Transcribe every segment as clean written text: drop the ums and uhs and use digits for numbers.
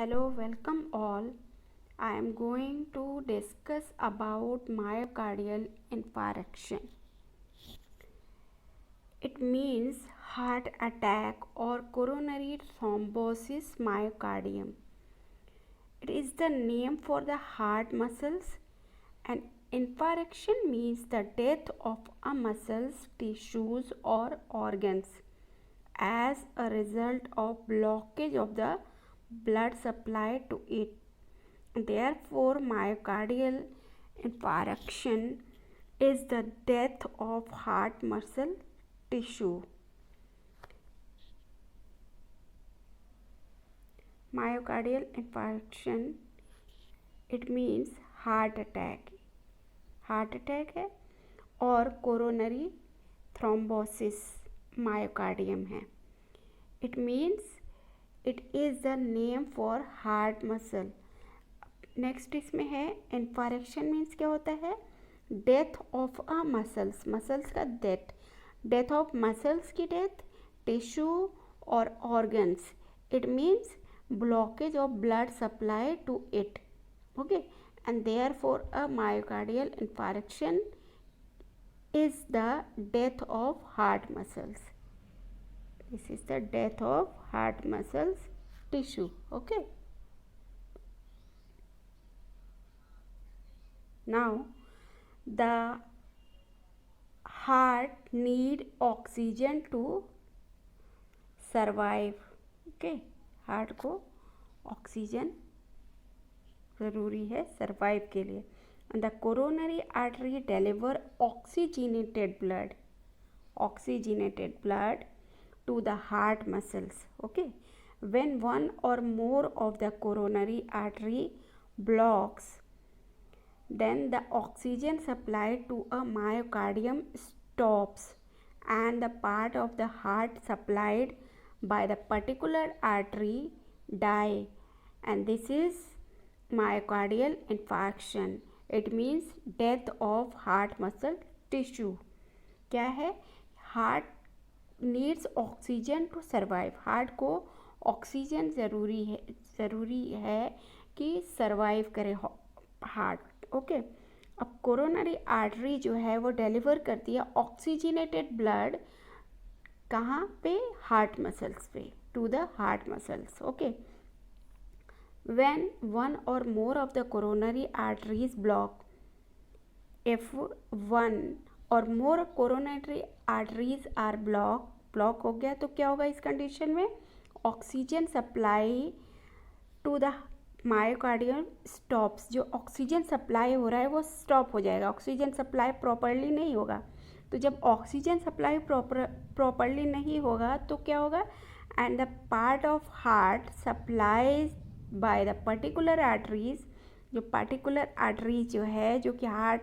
Hello, welcome all. I am going to discuss about myocardial infarction. It means heart attack or coronary thrombosis myocardium. It is the name for the heart muscles, and infarction means the death of a muscles, tissues or organs as a result of blockage of the blood supply to it. Therefore, myocardial infarction is the death of heart muscle tissue. Myocardial infarction, it means heart attack है और coronary thrombosis myocardium है. It means it is the name for heart muscle. Next इसमें है infarction means क्या होता है? Death of a muscles का death of muscles की डेथ, टिश्यू और organs. It means blockage of blood supply to it. Okay, and therefore a myocardial infarction is the death of heart muscles. This is the death of heart muscles tissue. Okay, now the heart need oxygen to survive. Okay, heart को oxygen ज़रूरी है survive के लिए. And the coronary artery deliver oxygenated blood to the heart muscles. Okay, when one or more of the coronary artery blocks, then the oxygen supply to a myocardium stops and the part of the heart supplied by the particular artery die, and this is myocardial infarction. It means death of heart muscle tissue. क्या है? Heart needs oxygen to survive. Heart को oxygen ज़रूरी है कि survive करे heart. Okay, अब coronary artery जो है वो डिलीवर करती है ऑक्सीजनेटेड ब्लड कहाँ पे? हार्ट मसल्स पे, to the heart muscles. Okay, when one or more of the coronary arteries block, if one or more coronary arteries are block हो गया तो क्या होगा इस कंडीशन में? Oxygen supply to the myocardium stops. जो oxygen supply हो रहा है वो स्टॉप हो जाएगा. ऑक्सीजन सप्लाई प्रॉपरली नहीं होगा. तो जब ऑक्सीजन सप्लाई प्रॉपरली नहीं होगा तो क्या होगा? And the part of heart supplies by the particular arteries. जो पर्टिकुलर आर्टरी जो है जो कि हार्ट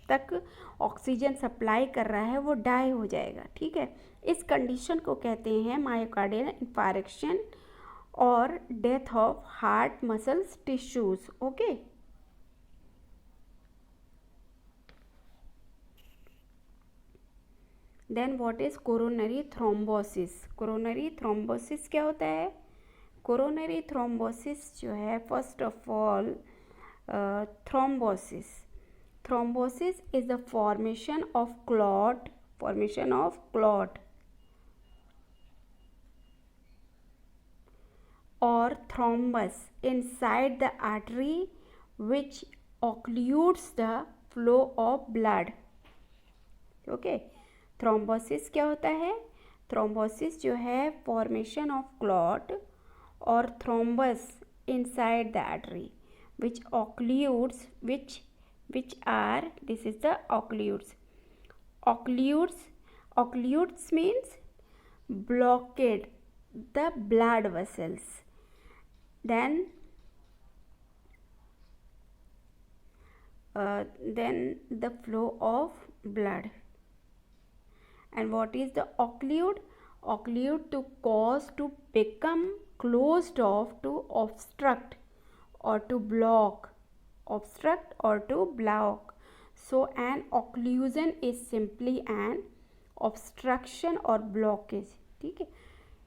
तक ऑक्सीजन सप्लाई कर रहा है वो डाई हो जाएगा. ठीक है, इस कंडीशन को कहते हैं मायोकार्डियल इन्फारेक्शन और death of heart muscles tissues. Okay, then what is coronary thrombosis? Coronary thrombosis क्या होता है? कोरोनरी थ्रोम्बोसिस जो है, first of all thrombosis is the formation of clot or thrombus inside the artery which occludes the flow of blood. Okay, thrombosis क्या होता है? thrombosis जो है formation of clot or thrombus inside the artery which occludes, which are, this is the occludes means blockade the blood vessels. Then the flow of blood. And what is the occlude? Occlude to cause to become closed off, to obstruct or to block. So an occlusion is simply an obstruction or blockage. ठीक है,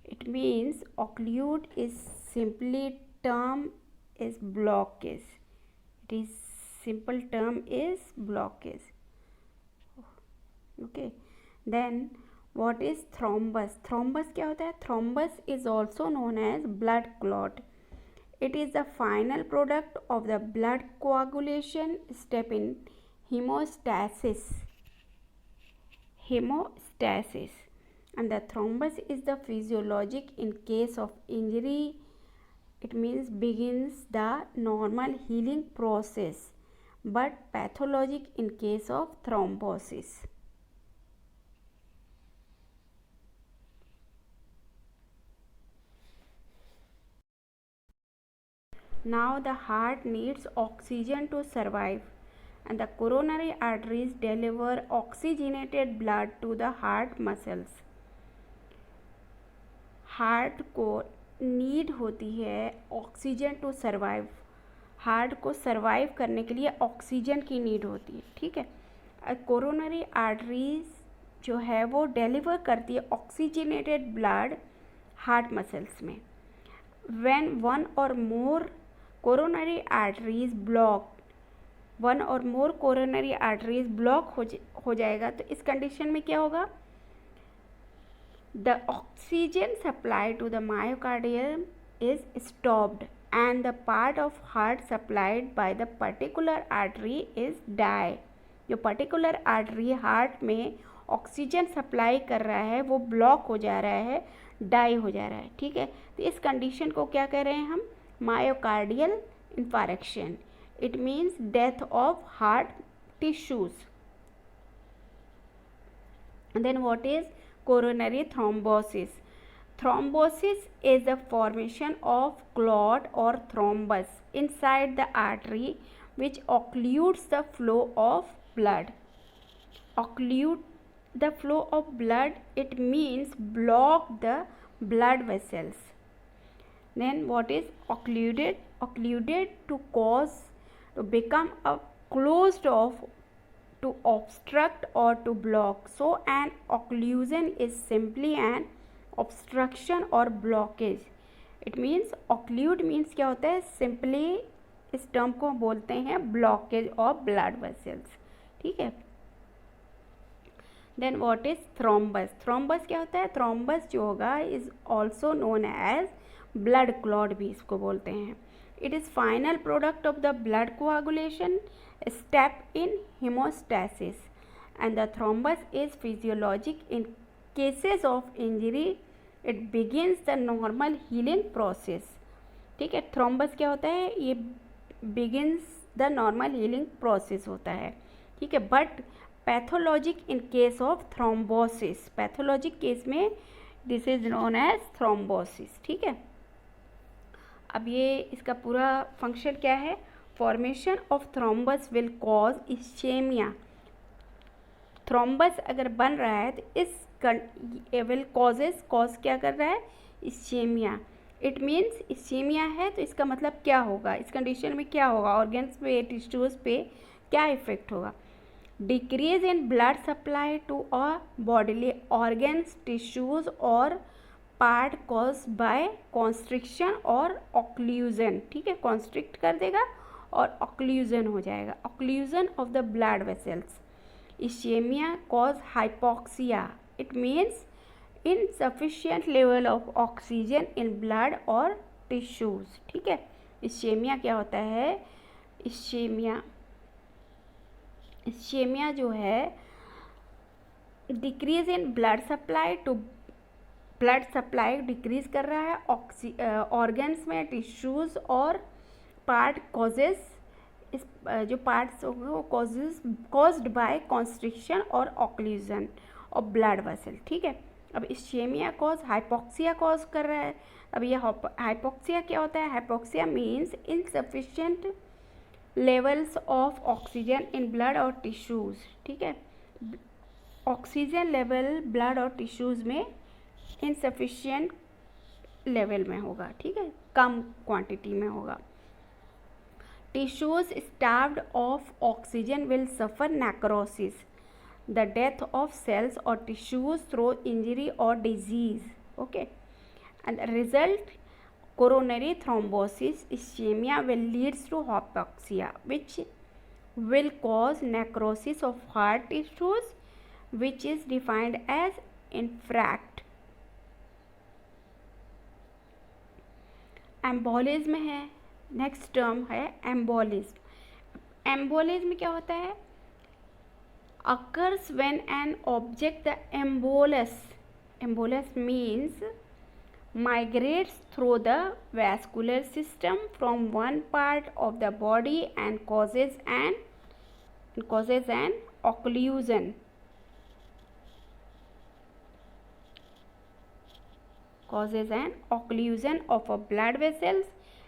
it means occlude is simply term is blockage. It is simple term is blockage. Okay, then what is thrombus? Thrombus क्या होता है? Thrombus is also known as blood clot. It is the final product of the blood coagulation step in hemostasis. And the thrombus is the physiologic in case of injury. It means begins the normal healing process, but pathologic in case of thrombosis. Now the heart needs oxygen to survive, and the coronary arteries deliver oxygenated blood to the heart muscles. Heart को need होती है oxygen to survive. Heart को survive करने के लिए oxygen की need होती है. ठीक है. कोरोनरी आर्टरीज जो है वो डिलीवर करती है ऑक्सीजनेटेड ब्लड हार्ट मसल्स में. व्हेन वन और मोर कोरोनरी आर्टरीज ब्लॉक हो जाएगा तो इस कंडीशन में क्या होगा? The oxygen supply to the myocardium is stopped and the part of heart supplied by the particular artery is die. जो particular artery हार्ट में ऑक्सीजन सप्लाई कर रहा है वो ब्लॉक हो जा रहा है, डाई हो जा रहा है. ठीक है. तो इस कंडीशन को क्या कह रहे हैं हम? Myocardial infarction. It means death of heart tissues. Then what is coronary thrombosis? Thrombosis is the formation of clot or thrombus inside the artery which occludes the flow of blood. Occlude the flow of blood, it means block the blood vessels. Then what is occluded? Occluded to become a closed off, to obstruct or to block. So an occlusion is simply an obstruction or blockage. It means occlude means क्या होता है? Simply इस term को बोलते हैं blockage of blood vessels. ठीक है. Then what is thrombus? Thrombus क्या होता है? Thrombus जो होगा is also known as blood clot भी इसको बोलते हैं. It is final product of the blood coagulation step in hemostasis, and the thrombus is physiologic in cases of injury. It begins the normal healing process. ठीक है. Thrombus क्या होता है? ये begins the normal healing process होता है. ठीक है. But pathologic in case of thrombosis, pathologic case में this is known as thrombosis. ठीक है. अब ये इसका पूरा फंक्शन क्या है? Formation of thrombus will cause ischaemia. Thrombus अगर बन रहा है तो इस विल कॉज क्या कर रहा है? इस्चेमिया. इट मीन्स इस्चेमिया है तो इसका मतलब क्या होगा? इस कंडीशन में क्या होगा? ऑर्गन्स पे, टिश्यूज पे क्या इफेक्ट होगा? Decrease in blood supply to a bodily organs, tissues और पार्ट कॉज बाय कॉन्स्ट्रिक्शन और ऑक्लूजन. ठीक है. कॉन्स्ट्रिक्ट कर देगा और ऑक्लूजन हो जाएगा. Occlusion of the blood vessels. Ischemia cause hypoxia. It means insufficient level of oxygen in blood और टिश्यूज. ठीक है. इस्चेमिया क्या होता है? इस्चेमिया जो है decrease in blood supply to blood supply decrease कर रहा है ऑर्गन्स में, टिश्यूज और पार्ट कॉजेज. इस जो पार्ट्स होंगे वो कॉज्ड बाय कॉन्स्ट्रिक्शन और ऑक्लूजन ऑफ ब्लड वेसल. ठीक है. अब इस्चेमिया हाइपोक्सिया कॉज कर रहा है. अब ये हाइपोक्सिया क्या होता है? Hypoxia means insufficient levels of oxygen in blood और टिश्यूज. ठीक है. ऑक्सीजन लेवल ब्लड और टिश्यूज में इनसफिशिएंट लेवल में होगा. ठीक है. कम क्वांटिटी में होगा. Tissues starved of oxygen will suffer necrosis, the death of cells और टिश्यूज थ्रू इंजरी और disease. Okay. End result coronary thrombosis, ischemia will leads to hypoxia, which will cause necrosis of heart tissues, which is defined as infarct. Embolism है, next term है embolism. Embolism क्या होता है? occurs when an object, the embolus means migrates through the vascular system from one part of the body and causes an occlusion of a blood vessels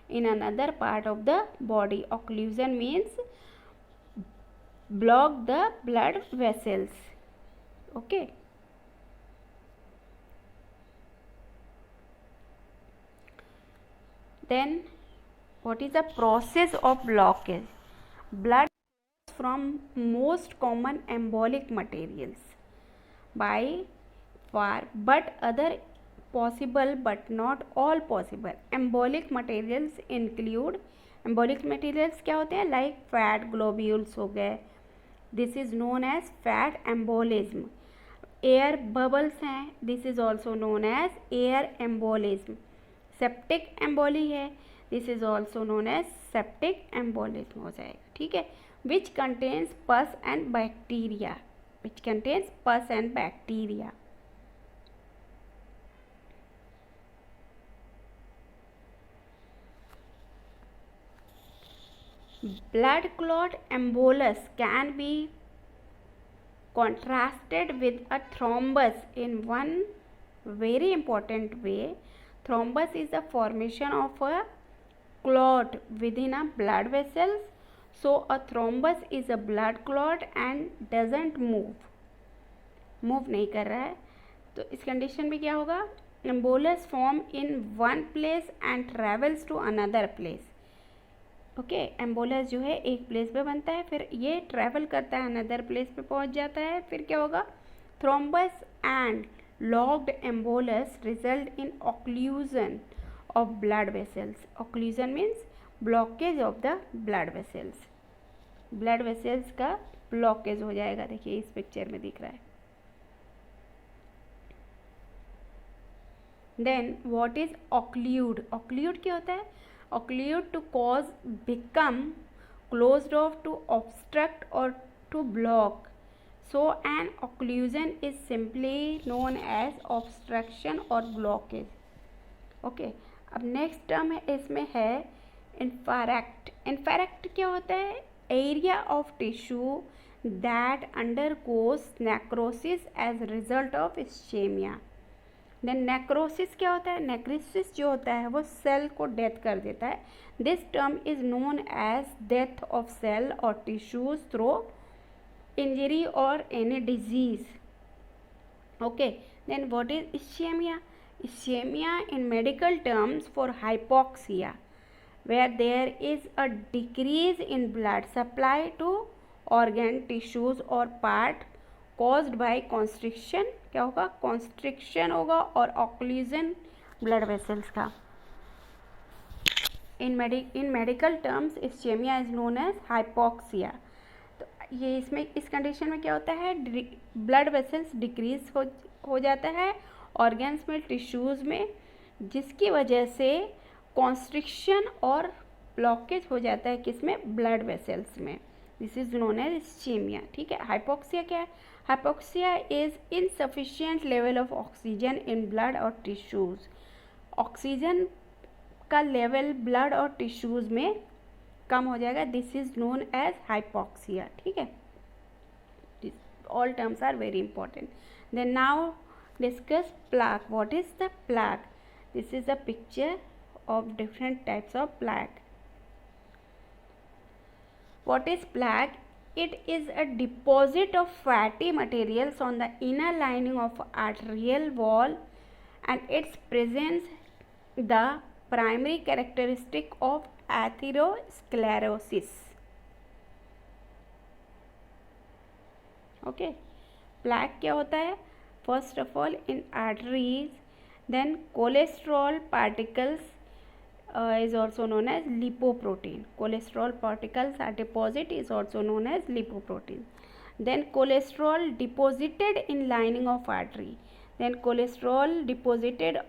in another part of the body. Occlusion means block the blood vessels. Okay. Then what is the process of blockage? Blood from most common embolic materials by far, but other possible but not all possible. Embolic materials include, embolic materials क्या होते हैं? Like fat globules हो गए, this is known as fat embolism. Air bubbles हैं, this is also known as air embolism. Septic emboli है, this is also known as septic embolism हो जाएगा, ठीक है। Which contains pus and bacteria, blood clot embolus can be contrasted with a thrombus in one very important way. Thrombus is the formation of a clot within a blood vessels. So a thrombus is a blood clot and doesn't move नहीं कर रहा है। तो इस condition में क्या होगा? embolus form in one place and travels to another place. Okay, embolus जो है एक प्लेस पे बनता है, फिर ये ट्रैवल करता है अनदर प्लेस पे पहुंच जाता है, फिर क्या होगा? Thrombus and lodged embolus result in occlusion of blood vessels. Occlusion means blockage of the blood vessels, blood vessels का ब्लॉकेज हो जाएगा। देखिए इस पिक्चर में दिख रहा है। Then what is occlude? Occlude क्या होता है? occlude to cause, become closed off, to obstruct or to block. So an occlusion is simply known as obstruction or blockage. Okay, अब नेक्स्ट टर्म है इसमें है infarct. infarct क्या होता है? area of tissue that undergoes necrosis as a result of ischemia. Then necrosis क्या होता है? नेक्रोसिस जो होता है वो सेल को डेथ कर देता है। This term is known as death of cell और टिश्यूज थ्रू इंजरी और any disease. Okay, then what is ischaemia? Ischaemia in medical terms for hypoxia where there is a decrease in blood supply to organ, tissues और part caused by constriction. क्या होगा? Constriction होगा और occlusion blood vessels का। In medical terms ischaemia is known as hypoxia. तो ये इसमें इस कंडीशन में क्या होता है? ब्लड वेसल्स डिक्रीज हो जाता है ऑर्गन्स में, टिश्यूज़ में, जिसकी वजह से कॉन्स्ट्रिक्शन और ब्लॉकेज हो जाता है किसमें? ब्लड वेसल्स में। This is known as ischemia, ठीक है। हाइपोक्सिया क्या है? Hypoxia is insufficient level of oxygen in blood और टिश्यूज़। ऑक्सीजन का लेवल ब्लड और टिश्यूज़ में कम हो जाएगा, this is known as hypoxia, ठीक है। All terms are very important. Then now discuss plaque. What is the plaque? This is a picture of different types of plaque. What is plaque? It is a deposit of fatty materials on the inner lining of arterial wall, and its presence the primary characteristic of atherosclerosis. Okay, plaque क्या होता है? First of all in arteries, then cholesterol particles is also known as lipoprotein. Cholesterol particles are deposit is also known as lipoprotein. Then cholesterol deposited in lining of artery. Then cholesterol deposited,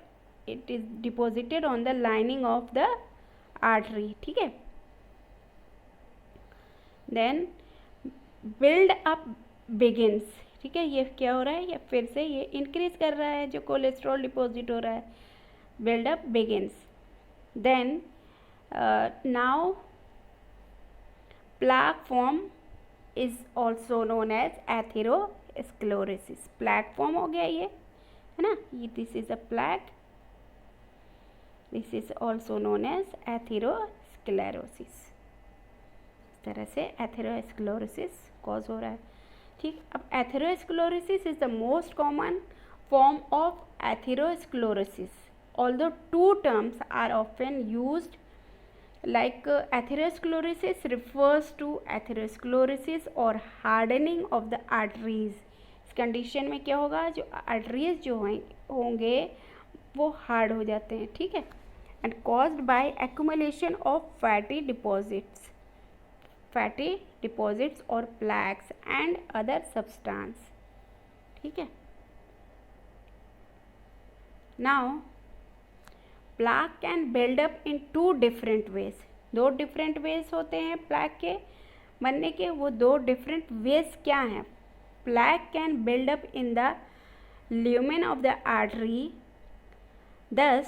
it is deposited on the lining of the artery. ठीक है. Then build up begins. ठीक है, ये क्या हो रहा है, ये फिर से ये इंक्रीज कर रहा है जो कोलेस्ट्रॉल डिपॉजिट हो रहा है. build up begins. Then now plaque form is also known as atherosclerosis. plaque form हो गया ये, है ना, ये this is a plaque. this is also known as atherosclerosis. इस तरह से atherosclerosis कॉज हो रहा है. ठीक, अब atherosclerosis is the most common form of atherosclerosis. Although two terms are often used, like atherosclerosis refers to atherosclerosis or hardening of the arteries. इस condition में क्या होगा, जो आर्टरीज जो होंगे वो हार्ड हो जाते हैं. ठीक है, and caused by accumulation of fatty deposits और प्लैक्स एंड अदर सब्सटेंस. ठीक है. Now plaque can build up in 2 different ways. 2 different ways होते हैं प्लाक के बनने के. वो 2 डिफरेंट वेज क्या हैं? Plaque can build up in the lumen of the artery, thus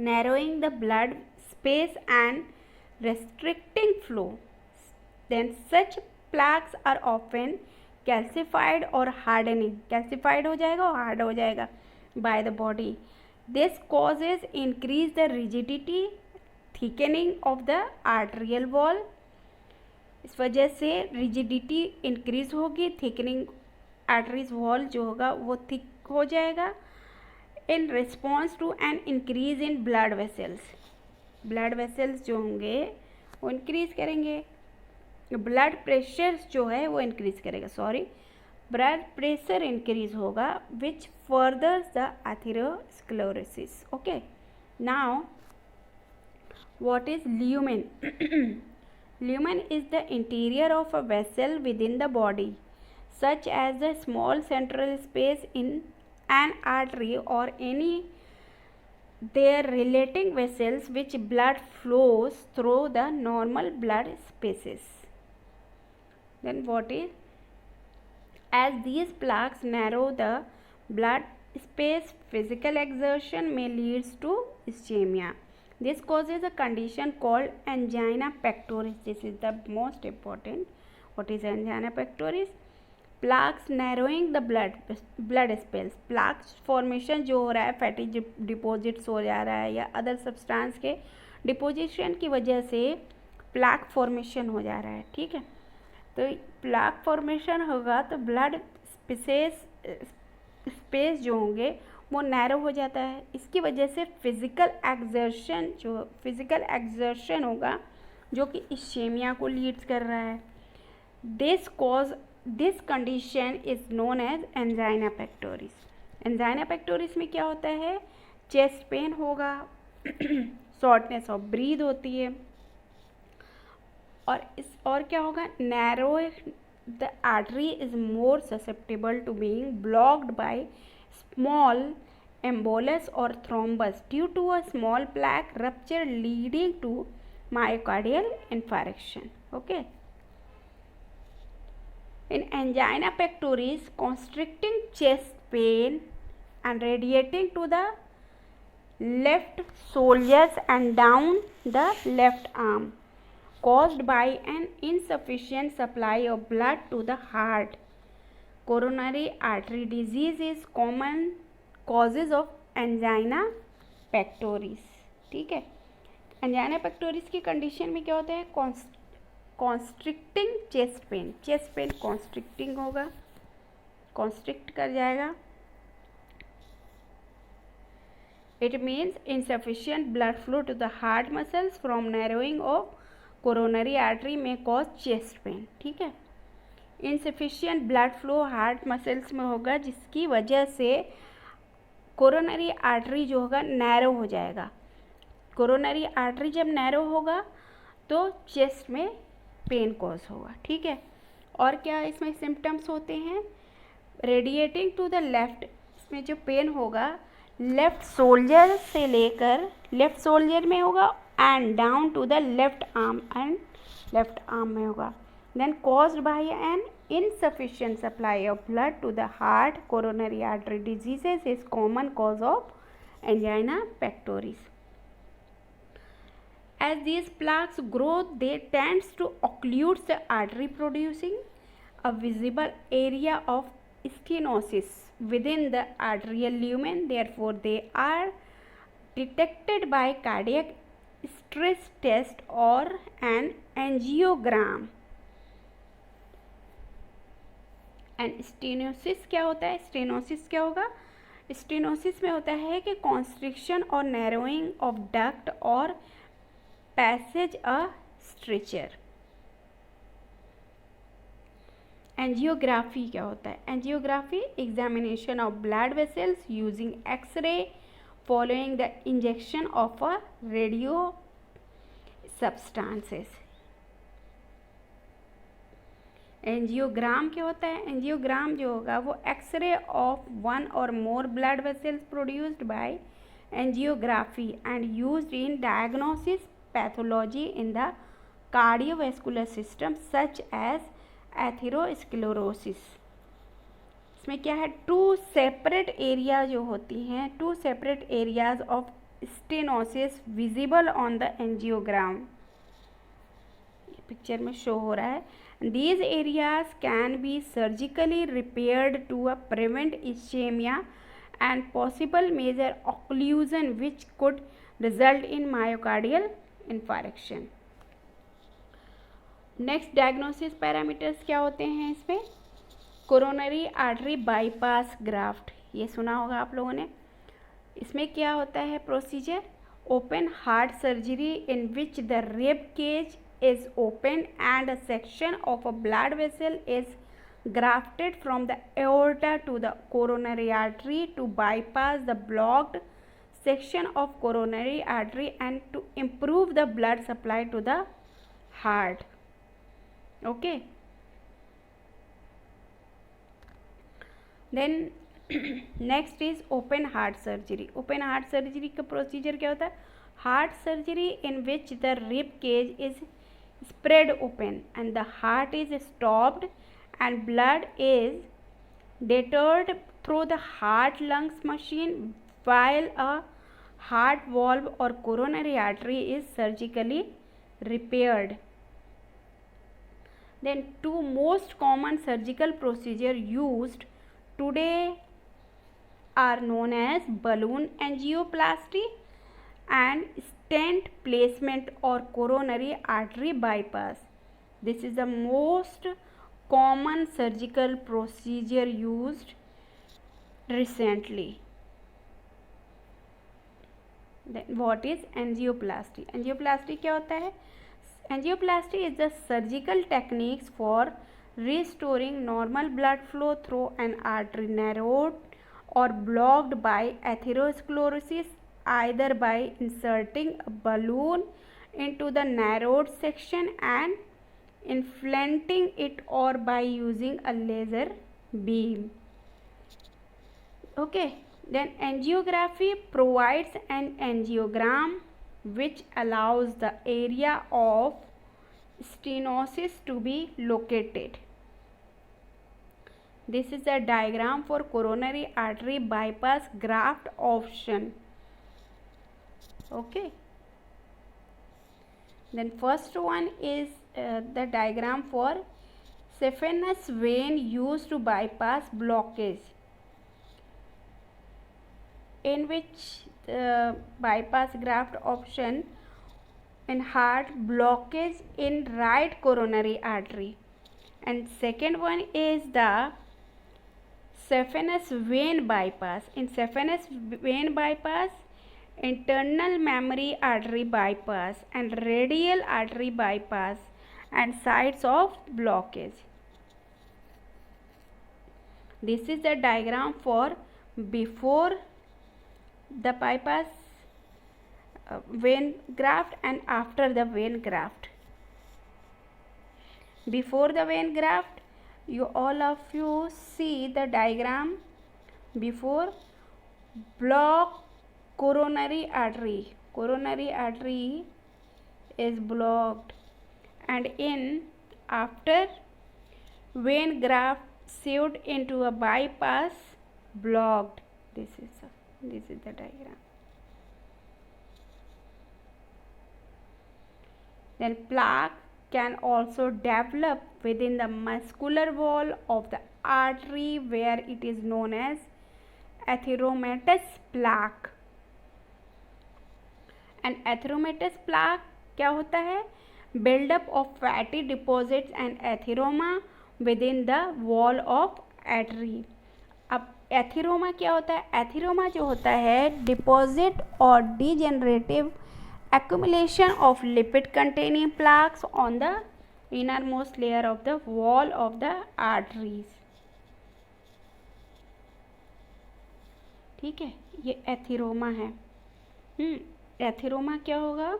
narrowing the blood space and restricting flow. Then such plaques are often calcified or hardening. calcified हो जाएगा और hard हो जाएगा by the body. This causes increase the rigidity, thickening of the arterial wall. इस वजह से rigidity increase होगी, thickening arteries wall जो होगा वो thick हो जाएगा. In response to an increase in blood vessels जो होंगे वो increase करेंगे. blood pressure जो है वो increase करेगा. blood pressure increase होगा, which furthers the atherosclerosis. Okay, now what is lumen? Lumen is the interior of a vessel within the body, such as the small central space in an artery or any their relating vessels which blood flows through the normal blood spaces. Then what is, as these plaques narrow the blood space, physical exertion may leads to ischemia. This causes a condition called angina pectoris. This is the most important. What is angina pectoris? Plaques narrowing the blood space. plaques formation जो हो रहा है fatty deposits हो जा रहा है या other substance के डिपोजिशन की वजह से प्लाक फॉर्मेशन हो जा रहा है. ठीक है, तो प्लाक फॉर्मेशन होगा तो ब्लड स्पेस जो होंगे वो नैरो हो जाता है. इसकी वजह से फिजिकल एक्सर्शन होगा जो कि इश्केमिया को लीड्स कर रहा है. This condition is known as angina pectoris. Angina pectoris में क्या होता है, चेस्ट पेन होगा, शॉर्टनेस ऑफ ब्रीथ होती है और क्या होगा, narrow the artery is more susceptible to being blocked by small embolus or thrombus due to a small plaque rupture leading to myocardial infarction. Okay, in angina pectoris, constricting chest pain and radiating to the left shoulders and down the left arm caused by an insufficient supply of blood to the heart. Coronary artery disease is common causes of angina pectoris. ठीक है, angina pectoris की condition में क्या होता है, कॉन्स्ट्रिक्टिंग chest pain कॉन्स्ट्रिक्टिंग होगा, constrict कर जाएगा. It means insufficient blood flow to the heart muscles from narrowing of coronary artery may cause chest pain. ठीक है, insufficient blood flow heart muscles में होगा जिसकी वजह से कोरोनरी आर्टरी जो होगा नैरो हो जाएगा. कोरोनरी आर्टरी जब नैरो होगा तो चेस्ट में पेन कॉज होगा, ठीक है। और क्या इसमें सिम्टम्स होते हैं, रेडिएटिंग टू द लेफ्ट, इसमें जो पेन होगा लेफ्ट शोल्डर से लेकर, लेफ्ट शोल्डर में होगा and down to the left arm, and left arm में होगा। Then caused by an insufficient supply of blood to the heart, coronary artery diseases is common cause of angina pectoris. As these plaques grow, they tends to occlude the artery, producing a visible area of stenosis within the arterial lumen. Therefore, they are detected by cardiac stress test or an angiogram. And stenosis क्या होता है, stenosis क्या होगा, stenosis में होता है कि constriction और नैरोइंग ऑफ डक्ट और पैसेज अ स्ट्रेचर। एंजियोग्राफी क्या होता है, angiography examination of blood vessels using x-ray following the injection of a radio substances. Angiogram क्या होता है, एंजियोग्राम जो होगा वो एक्सरे ऑफ वन और more blood vessels produced by angiography and used in diagnosis pathology in the cardiovascular system such as atherosclerosis. इसमें क्या है, टू सेपरेट एरिया जो होती हैं, two separate areas of stenosis visible on the angiogram, picture में show हो रहा है। These areas can be surgically repaired to prevent ischemia and possible major occlusion which could result in myocardial infarction. Next diagnosis parameters क्या होते हैं इसमें, coronary artery bypass graft, ये सुना होगा आप लोगों ने। इसमें क्या होता है procedure, open heart surgery in which the rib cage is opened and a section of a blood vessel is grafted from the aorta to the coronary artery to bypass the blocked section of coronary artery and to improve the blood supply to the heart. Okay, then next is open heart surgery. open heart surgery का procedure क्या होता है, heart surgery in which the rib cage is spread open and the heart is stopped and blood is deterred through the heart lungs machine while a heart valve or coronary artery is surgically repaired. Then two most common surgical procedure used today are known as balloon angioplasty and stent placement or coronary artery bypass. This is the most common surgical procedure used recently. Then what is angioplasty? Angioplasty क्या होता है, angioplasty is the surgical techniques for restoring normal blood flow through an artery narrowed or blocked by atherosclerosis, either by inserting a balloon into the narrowed section and inflating it or by using a laser beam. Okay, then angiography provides an angiogram which allows the area of stenosis to be located. This is a diagram for coronary artery bypass graft option. Okay, then first one is the diagram for saphenous vein used to bypass blockage, in which the bypass graft option in heart blockage in right coronary artery, and second one is the saphenous vein bypass. In saphenous vein bypass, internal mammary artery bypass and radial artery bypass and sites of blockage. This is the diagram for before the bypass vein graft and after the vein graft. Before the vein graft, all of you see the diagram. Before, block coronary artery. Coronary artery is blocked, and in after vein graft sewed into a bypass, blocked. This is the diagram. Then plaque can also develop within the muscular wall of the artery, where it is known as atheromatous plaque. And atheromatous plaque क्या होता है? Buildup of fatty deposits and atheroma within the wall of artery. अब atheroma क्या होता है? Atheroma जो होता है डिपॉजिट और degenerative accumulation of lipid containing plaques on the innermost layer of the wall of the arteries. ठीक है, ये एथेरोमा है. एथेरोमा क्या होगा?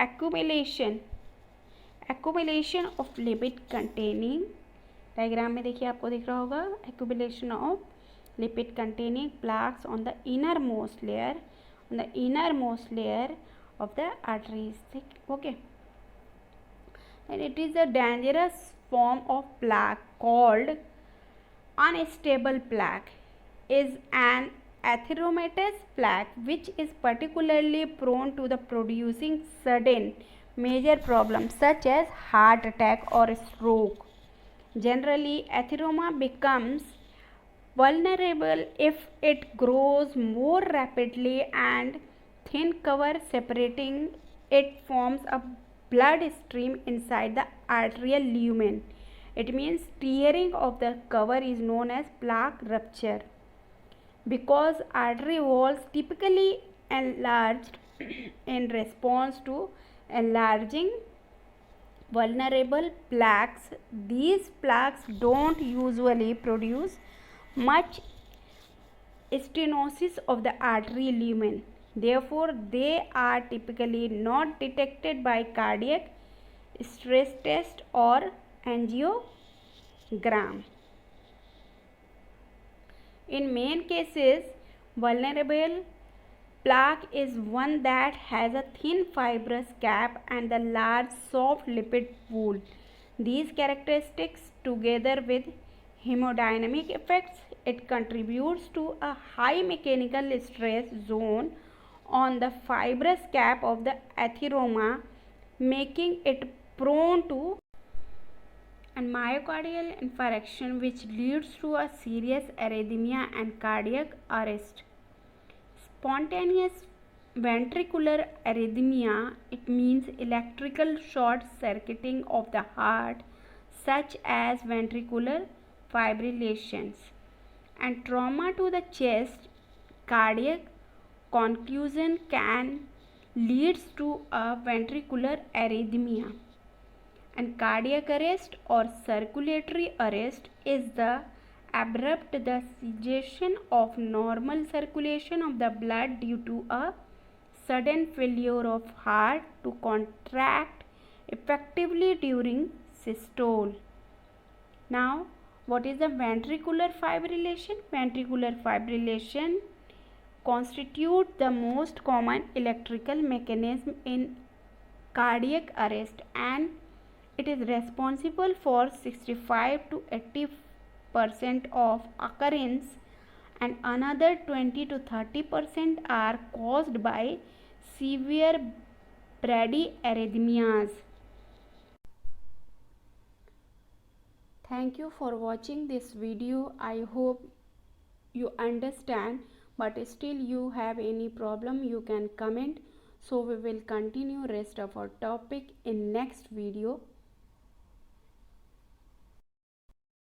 accumulation of lipid containing, diagram में देखिए आपको दिख रहा होगा, accumulation of lipid containing plaques on the innermost layer of the arteries. Okay, and it is a dangerous form of plaque called unstable plaque. Is an atheromatous plaque which is particularly prone to the producing sudden major problems such as heart attack or stroke. Generally, atheroma becomes vulnerable if it grows more rapidly and thin cover separating it forms a blood stream inside the arterial lumen. It means tearing of the cover is known as plaque rupture. Because artery walls typically enlarged in response to enlarging vulnerable plaques, these plaques don't usually produce much stenosis of the artery lumen. Therefore, they are typically not detected by cardiac stress test or angiogram. In many cases, vulnerable plaque is one that has a thin fibrous cap and a large soft lipid pool. These characteristics, together with hemodynamic effects, it contributes to a high mechanical stress zone on the fibrous cap of the atheroma, making it prone to and myocardial infarction, which leads to a serious arrhythmia and cardiac arrest. Spontaneous ventricular arrhythmia, it means electrical short circuiting of the heart, such as ventricular fibrillations. And trauma to the chest, cardiac concussion can leads to a ventricular arrhythmia. And cardiac arrest or circulatory arrest is the abrupt cessation of normal circulation of the blood due to a sudden failure of heart to contract effectively during systole. Now, what is the ventricular fibrillation? Ventricular fibrillation constitutes the most common electrical mechanism in cardiac arrest, and it is responsible for 65 to 80% of occurrence, and another 20 to 30% are caused by severe bradyarrhythmias. Thank you for watching this video. I hope you understand, but still you have any problem, you can comment. So we will continue rest of our topic in next video.